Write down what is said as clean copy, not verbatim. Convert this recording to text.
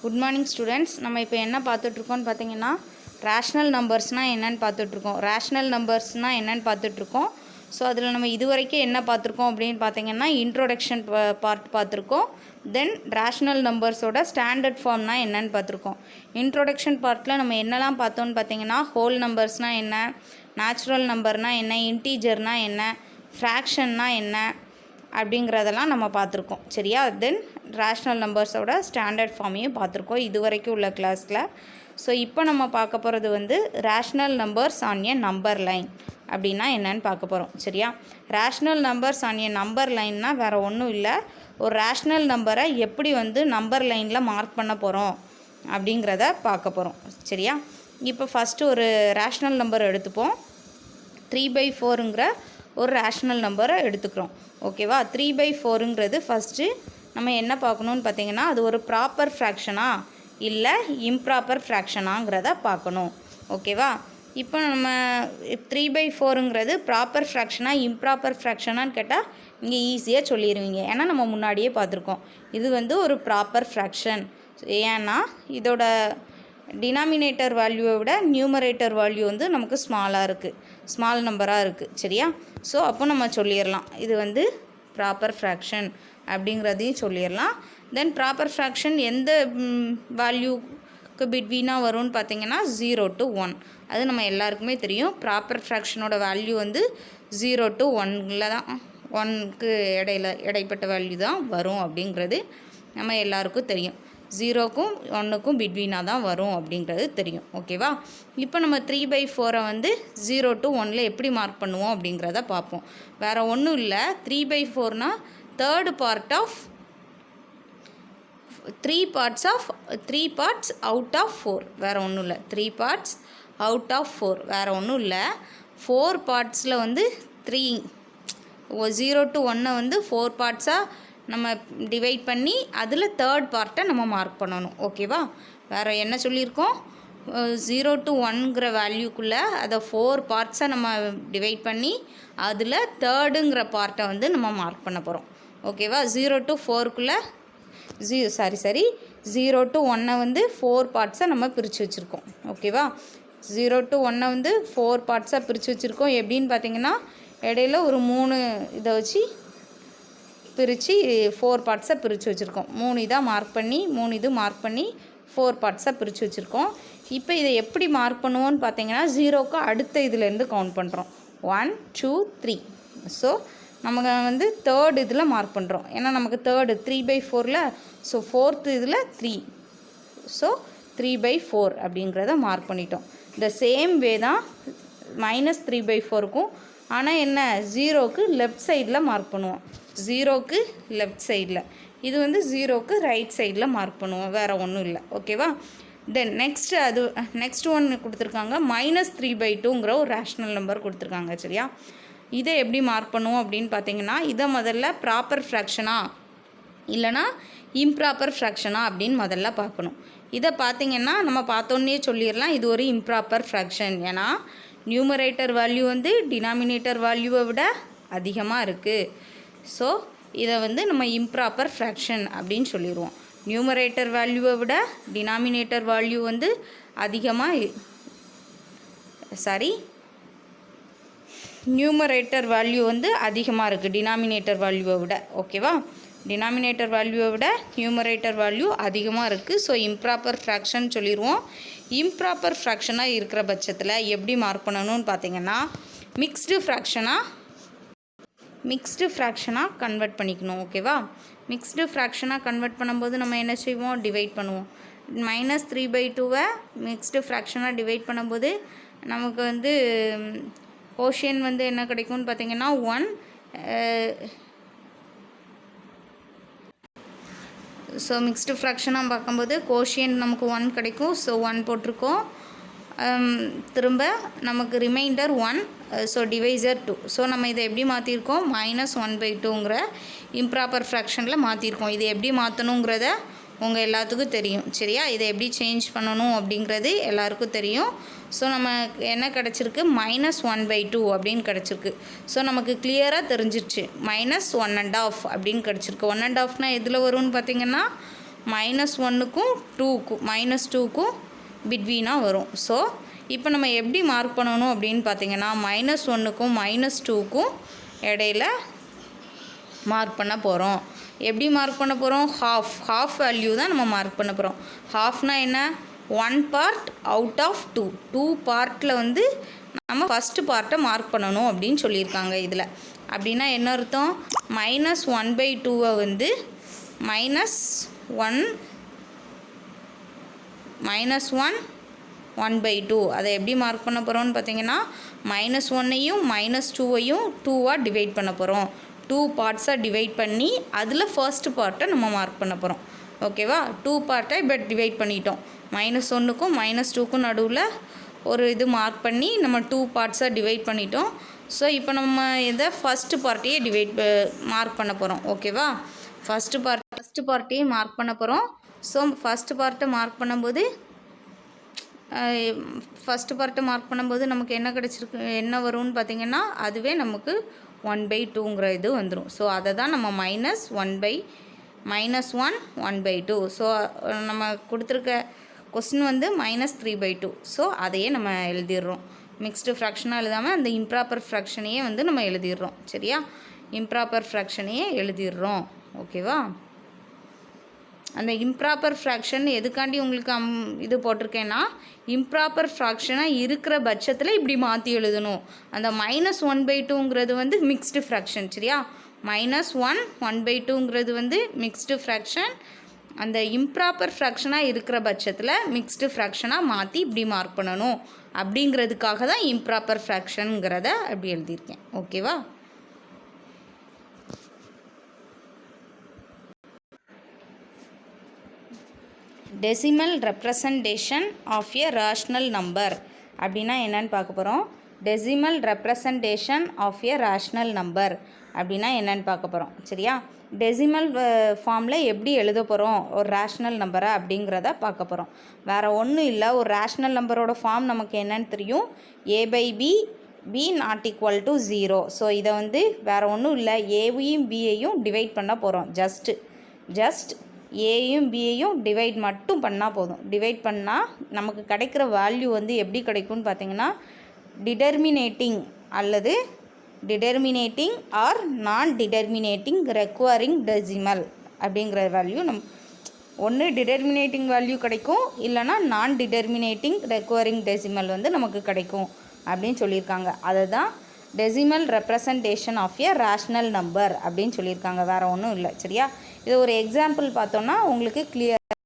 Good morning students. நம்ம இப்போ என்ன பார்த்துட்ருக்கோம்னு பார்த்தீங்கன்னா ரேஷ்னல் நம்பர்ஸ்னால் என்னென்னு பார்த்துட்ருக்கோம். ரேஷ்னல் நம்பர்ஸ்னால் என்னென்னு பார்த்துட்ருக்கோம். ஸோ அதில் நம்ம இதுவரைக்கும் என்ன பார்த்துருக்கோம் அப்படின்னு பார்த்தீங்கன்னா இன்ட்ரோடக்ஷன் பார்ட் பார்த்துருக்கோம். தென் ரேஷ்னல் நம்பர்ஸோட ஸ்டாண்டர்ட் ஃபார்ம்னால் என்னென்னு பார்த்துருக்கோம். இன்ட்ரோடக்ஷன் பார்ட்டில் நம்ம என்னெல்லாம் பார்த்தோன்னு பார்த்தீங்கன்னா ஹோல் நம்பர்ஸ்னால் என்ன, நேச்சுரல் நம்பர்னால் என்ன, இன்டீஜர்னால் என்ன, ஃப்ராக்ஷன்னா என்ன அப்படிங்கிறதெல்லாம் நம்ம பார்த்துருக்கோம். சரியா? தென் ரேஷ்னல் நம்பர்ஸோட ஸ்டாண்டர்ட் ஃபார்மையும் பார்த்துருக்கோம் இது வரைக்கும் உள்ள கிளாஸில். ஸோ இப்போ நம்ம பார்க்க போகிறது வந்து rational numbers on a number line அப்படின்னா என்னன்னு பார்க்க போகிறோம். சரியா? Rational numbers on a number லைன்னா வேறு ஒன்றும் இல்லை, ஒரு ரேஷ்னல் நம்பரை எப்படி வந்து நம்பர் லைனில் மார்க் பண்ண போகிறோம் அப்படிங்கிறத பார்க்க போகிறோம். சரியா? இப்போ ஃபஸ்ட்டு ஒரு ரேஷ்னல் நம்பர் எடுத்துப்போம். 3/4ங்கிற ஒரு ரேஷ்னல் நம்பரை எடுத்துக்கிறோம். ஓகேவா? 3/4ங்கிறது ஃபஸ்ட்டு நம்ம என்ன பார்க்கணுன்னு பார்த்தீங்கன்னா அது ஒரு ப்ராப்பர் ஃப்ராக்ஷனா இல்லை இம்ப்ராப்பர் ஃப்ராக்ஷனாங்கிறத பார்க்கணும். ஓகேவா? இப்போ நம்ம 3/4ங்கிறது ப்ராப்பர் ஃப்ராக்ஷனா இம்ப்ராப்பர் ஃப்ராக்ஷனான்னு கேட்டால் இங்கே ஈஸியாக சொல்லிடுவீங்க. ஏன்னா நம்ம முன்னாடியே பார்த்துருக்கோம் இது வந்து ஒரு ப்ராப்பர் ஃப்ராக்ஷன். ஏன்னா இதோட டினாமினேட்டர் வேல்யூவை விட நியூமரேட்டர் வேல்யூ வந்து நமக்கு ஸ்மாலாக இருக்குது, ஸ்மால் நம்பராக இருக்குது. சரியா? ஸோ அப்போ நம்ம சொல்லிடலாம் இது வந்து ப்ராப்பர் ஃப்ராக்ஷன் அப்படிங்கிறதையும் சொல்லிடலாம். தென் ப்ராப்பர் ஃப்ராக்ஷன் எந்த வேல்யூக்கு பிட்வீனாக வரும்னு பார்த்தீங்கன்னா 0 to 1. அது நம்ம எல்லாருக்குமே தெரியும். ப்ராப்பர் ஃப்ராக்ஷனோட வேல்யூ வந்து 0 to 1ல் தான், 1க்கு இடைப்பட்ட வேல்யூ தான் வரும் அப்படிங்கிறது நம்ம எல்லாருக்கும் தெரியும். 0க்கும் 1க்கும் பிட்வீனாக தான் வரும் அப்படிங்கிறது தெரியும். ஓகேவா? இப்போ நம்ம 3/4 வந்து 0 to 1ல் எப்படி மார்க் பண்ணுவோம் அப்படிங்கிறத பார்ப்போம். வேறு ஒன்றும் இல்லை, 3/4னா third part of 3 parts out of 4. வேறு ஒன்றும் இல்லை, 3 parts அவுட் ஆஃப் 4. வேறு ஒன்றும் இல்லை, 4 partsல வந்து 3 0 to 1 வந்து 4 partsஆக நம்ம டிவைட் பண்ணி அதில் தேர்ட் பார்ட்டை நம்ம மார்க் பண்ணணும். ஓகேவா? வேறு என்ன சொல்லியிருக்கோம், 0 to 1ங்கிற வேல்யூக்குள்ளே அதை 4 பார்ட்ஸாக நம்ம டிவைட் பண்ணி அதில் தேர்டுங்கிற பார்ட்டை வந்து நம்ம மார்க் பண்ண போகிறோம். ஓகேவா? 0 to 4க்குள்ளே 0 to 1 வந்து 4 பார்ட்ஸாக நம்ம பிரித்து வச்சுருக்கோம். ஓகேவா? 0 to 1 வந்து 4 பார்ட்ஸாக பிரித்து வச்சுருக்கோம். எப்படின்னு பார்த்தீங்கன்னா இடையில ஒரு 3 இதை வச்சு பிரித்து 4 பார்ட்ஸாக பிரித்து வச்சுருக்கோம். 3 இதாக மார்க் பண்ணி 3 இது மார்க் பண்ணி 4 பார்ட்ஸாக பிரித்து வச்சுருக்கோம். இப்போ இதை எப்படி மார்க் பண்ணுவோன்னு பார்த்தீங்கன்னா 0க்கு அடுத்த இதுலேருந்து கவுண்ட் பண்ணுறோம். 1 2 3. ஸோ நமக்கு வந்து தேர்ட் இதில் மார்க் பண்ணுறோம். ஏன்னா நமக்கு தேர்டு 3/4ல், ஸோ ஃபோர்த்து இதில் 3. ஸோ 3/4 அப்படிங்கிறத மார்க் பண்ணிட்டோம். இந்த சேம் வே தான் -3/4க்கும். ஆனால் என்ன, 0க்கு லெஃப்ட் சைடில் மார்க் பண்ணுவோம். 0க்கு லெஃப்ட் சைடில், இது வந்து 0க்கு ரைட் சைடில் மார்க் பண்ணுவோம். வேறு ஒன்றும் இல்லை. ஓகேவா? தென் நெக்ஸ்ட் ஒன்று கொடுத்துருக்காங்க, -3/2ங்கிற ஒரு ரேஷ்னல் நம்பர் கொடுத்துருக்காங்க. சரியா? இதை எப்படி மார்க் பண்ணுவோம் அப்படின்னு பார்த்தீங்கன்னா இதை முதல்ல ப்ராப்பர் ஃப்ராக்ஷனா இல்லைனா இம்ப்ராப்பர் ஃப்ராக்ஷனா அப்படின்னு முதல்ல பார்க்கணும். இதை பார்த்திங்கன்னா நம்ம பார்த்தோன்னே சொல்லிடலாம் இது ஒரு இம்ப்ராப்பர் ஃப்ராக்ஷன். ஏன்னா நியூமரேட்டர் வேல்யூ வந்து டினாமினேட்டர் வேல்யூவை விட அதிகமாக இருக்குது. ஸோ இதை வந்து நம்ம இம்ப்ராப்பர் ஃப்ராக்ஷன் அப்படின்னு சொல்லிடுவோம். நியூமரேட்டர் வேல்யூவை விட டினாமினேட்டர் வேல்யூ வந்து நியூமரேட்டர் வேல்யூ வந்து அதிகமாக இருக்குது டினாமினேட்டர் வேல்யூவை விட. ஓகேவா? டினாமினேட்டர் வேல்யூவை விட நியூமரேட்டர் வேல்யூ அதிகமாக இருக்குது. ஸோ இம்ப்ராப்பர் ஃப்ராக்ஷன் சொல்லிடுவோம். இம்ப்ராப்பர் ஃப்ராக்ஷனாக இருக்கிற பட்சத்தில் எப்படி மார்க் பண்ணணும்னு பார்த்தீங்கன்னா மிக்ஸ்டு ஃப்ராக்ஷனாக கன்வெர்ட் பண்ணிக்கணும். ஓகேவா? மிக்ஸ்டு ஃப்ராக்ஷனாக கன்வெர்ட் பண்ணும்போது நம்ம என்ன செய்வோம், டிவைட் பண்ணுவோம். -3/2வை மிக்ஸ்டு ஃப்ராக்ஷனாக டிவைட் பண்ணும்போது நமக்கு வந்து கோஷியன் வந்து என்ன கிடைக்கும்னு பார்த்தீங்கன்னா 1. ஸோ மிக்ஸ்டு ஃப்ராக்ஷனாக பார்க்கும்போது கோஷியன் நமக்கு 1 கிடைக்கும். ஸோ 1 போட்டிருக்கோம். திரும்ப நமக்கு ரிமைண்டர் 1. So divisor 2. ஸோ நம்ம இதை எப்படி மாற்றிருக்கோம், -1/2ங்கிற இம்ப்ராப்பர் ஃப்ராக்ஷனில் மாற்றிருக்கோம். இதை எப்படி மாற்றணுங்கிறத உங்கள் எல்லாத்துக்கும் தெரியும். சரியா? இதை எப்படி சேஞ்ச் பண்ணணும் அப்படிங்கிறது எல்லாருக்கும் தெரியும். ஸோ நம்ம என்ன கிடச்சிருக்கு, -1/2 அப்படின்னு கிடச்சிருக்கு. ஸோ நமக்கு கிளியராக தெரிஞ்சிருச்சு -1.5 அப்படின்னு கிடச்சிருக்கு. 1.5னால் எதில் வரும்னு பார்த்திங்கன்னா -1க்கும் 2க்கும் -2க்கும் பிட்வீனாக வரும். ஸோ இப்போ நம்ம எப்படி மார்க் பண்ணணும் அப்படின்னு பார்த்தீங்கன்னா -1க்கும் -2க்கும் இடையில மார்க் பண்ண போகிறோம். எப்படி மார்க் பண்ண போகிறோம்? ஹாஃப் வேல்யூ தான் நம்ம மார்க் பண்ண போகிறோம். ஹாஃப்னால் என்ன? 1 பார்ட் அவுட் ஆஃப் 2 பார்ட்டில் வந்து நம்ம ஃபஸ்ட்டு பார்ட்டை மார்க் பண்ணணும் அப்படின்னு சொல்லியிருக்காங்க இதில். அப்படின்னா என்ன அர்த்தம்? -1/2 வந்து -1/2 அதை எப்படி மார்க் பண்ண போகிறோம்னு பார்த்தீங்கன்னா -1ஐயும் -2ஐயும் 2ஆக டிவைட் பண்ண போகிறோம். 2 பார்ட்ஸாக டிவைட் பண்ணி அதில் ஃபர்ஸ்ட் பார்ட்டை நம்ம மார்க் பண்ண போகிறோம். ஓகேவா? 2 பார்ட்டை இப்போ டிவைட் பண்ணிட்டோம். -1க்கும் -2க்கும் நடுவில் ஒரு இது மார்க் பண்ணி நம்ம 2 பார்ட்ஸாக டிவைட் பண்ணிட்டோம். ஸோ இப்போ நம்ம இதை ஃபஸ்ட்டு பார்ட்டையே மார்க் பண்ண போகிறோம். ஓகேவா? ஃபஸ்ட்டு பார்ட்டையே மார்க் பண்ண போகிறோம். ஸோ ஃபஸ்ட்டு பார்ட்டை மார்க் பண்ணும்போது நமக்கு என்ன கிடச்சிருக்கு, என்ன வரும்னு பார்த்திங்கன்னா அதுவே நமக்கு 1/2ங்கிற இது வந்துடும். ஸோ அதை தான் நம்ம -1/2. ஸோ நம்ம கொடுத்துருக்க கொஸ்டின் வந்து -3/2. ஸோ அதையே நம்ம எழுதிடுறோம். மிக்ஸ்டு ஃப்ராக்ஷனாக எழுதாமல் அந்த இம்ப்ராப்பர் ஃப்ராக்ஷனையே வந்து நம்ம எழுதிடுறோம். சரியா? இம்ப்ராப்பர் ஃப்ராக்ஷனையே எழுதிடுறோம். ஓகேவா? அந்த இம்ப்ராப்பர் ஃப்ராக்ஷன் எதுக்காண்டி உங்களுக்கு இது போட்டிருக்கேன்னா இம்ப்ராப்பர் ஃப்ராக்ஷனாக இருக்கிற பட்சத்தில் இப்படி மாற்றி எழுதணும். அந்த -1/2ங்கிறது வந்து மிக்ஸ்டு ஃப்ராக்ஷன். சரியா? -1/2ங்கிறது வந்து மிக்ஸ்டு ஃப்ராக்ஷன். அந்த இம்ப்ராப்பர் ஃப்ராக்ஷனாக இருக்கிற பட்சத்தில் மிக்ஸ்டு ஃப்ராக்ஷனாக மாற்றி இப்படி மார்க் பண்ணணும் அப்படிங்கிறதுக்காக தான் இம்ப்ராப்பர் ஃப்ராக்ஷனுங்கிறத அப்படி எழுதியிருக்கேன். ஓகேவா? Decimal representation of a rational number அப்படின்னா என்னன்னு பார்க்க போகிறோம். Decimal representation of a rational number அப்படின்னா என்னன்னு பார்க்க போகிறோம். சரியா? டெசிமல் ஃபார்மில் எப்படி எழுத போகிறோம் ஒரு ரேஷ்னல் நம்பரை அப்படிங்கிறத பார்க்க போகிறோம். வேறு ஒன்றும் இல்லை, ஒரு ரேஷ்னல் நம்பரோட ஃபார்ம் நமக்கு என்னன்னு தெரியும். a/b b ≠ 0. ஸோ இதை வந்து வேறு ஒன்றும் இல்லை, ஏவையும் பியையும் டிவைட் பண்ண போகிறோம். ஜஸ்ட் ஏயும் பியையும் டிவைட் மட்டும் பண்ணால் போதும். டிவைட் பண்ணால் நமக்கு கிடைக்கிற வேல்யூ வந்து எப்படி கிடைக்கும்னு பார்த்தீங்கன்னா டிடர்மினேட்டிங் அல்லது டிடர்மினேட்டிங் ஆர் நான் டிடர்மினேட்டிங் ரெக்வயரிங் டெசிமல் அப்படிங்கிற வேல்யூ ஒன்று டிடர்மினேட்டிங் வேல்யூ கிடைக்கும், இல்லைனா நான் டிடர்மினேட்டிங் ரெக்வயரிங் டெசிமல் வந்து நமக்கு கிடைக்கும் அப்படின்னு சொல்லியிருக்காங்க. அதை தான் decimal representation of a rational number அப்படின்னு சொல்லியிருக்காங்க. வேறு ஒன்றும் இல்லை. சரியா? இது ஒரு எக்ஸாம்பிள் பார்த்தோன்னா உங்களுக்கு கிளியர்